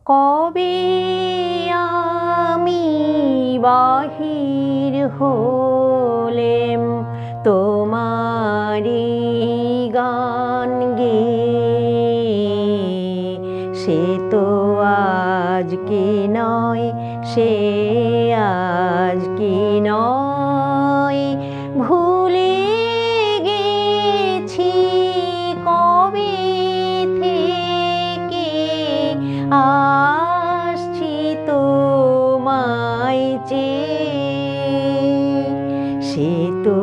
কবে আমি বাহির হলেম তোমারি গান গেয়ে, সে তো আজকে নয়, সে আজকে নয়। ভুলে গেছি কবে থেকে আসছি তোমায় চেয়ে, সে তো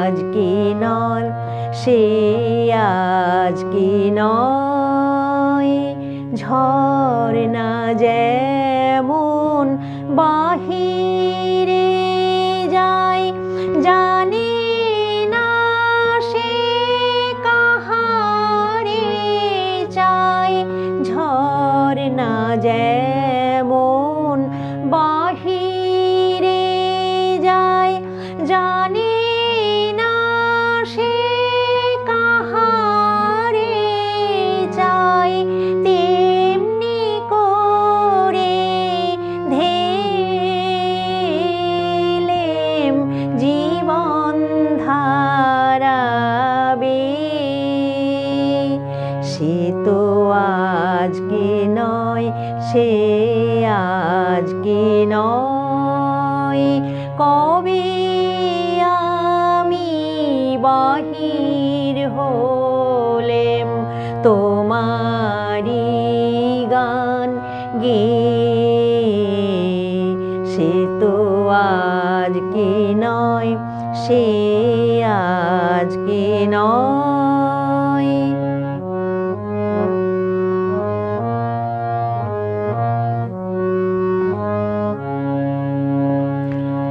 আজকে নয়, সে আজকে নয়। ঝরনা যেমন বাহিরে যায়, জানি না সে কাহারে চায়। ঝরনা যেমন বাহিরে যায়, জানি না সে কাহারে চায়। তেমনি করে ধেলেম জীবন ধারা বেয়ে, সে তো আজকে নয়, সে আজকে নয়। কবে আমি বাহির হলেম তোমারি গান গেয়ে, সে তো আজকে নয়, সে আজকে নয়।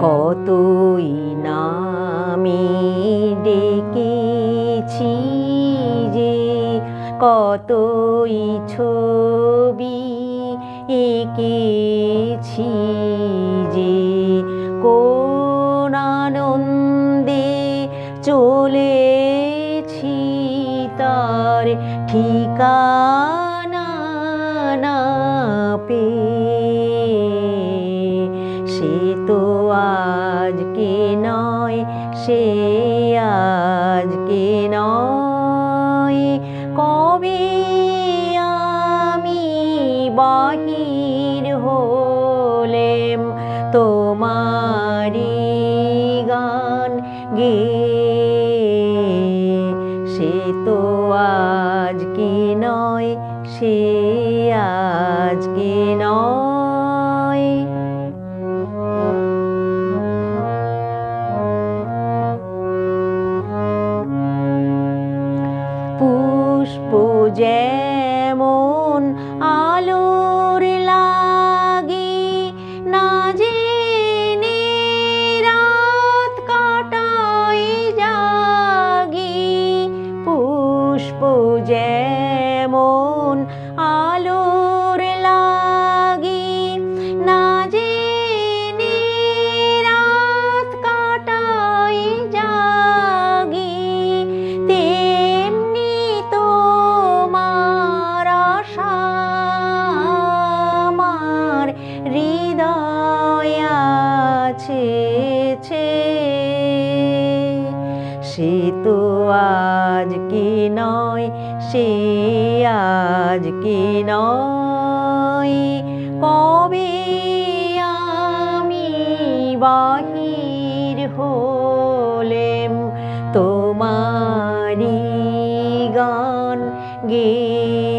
কতই নামে ডেকেছি যে, কতই ছবি এঁকেছি যে, কোন আনন্দে চলেছি তার ঠিকানা না পেয়ে, সে তো আজকে নয়, সে আজকে নয়। কবে আমি বাহির হলেম তোমারি গান গেয়ে, সে তো আজকে নয়, সে আজকে নয়। পুষ্প যেমন আলোর লাগে, না জেনে রাত কাটাই জাগি। পুষ্প যেমন আলোর লাগে, না জেনে রাত কাটাই জাগি। তেমনি তোমার আশা আমার হৃদয় আছে, সে তো আজকে নয়, সে আজকে নয়। কবে আমি বাহির হলেম তোমারি গান গেয়ে,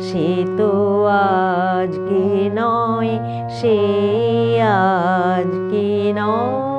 সে তো আজকে নয়, সে আজকে নয়।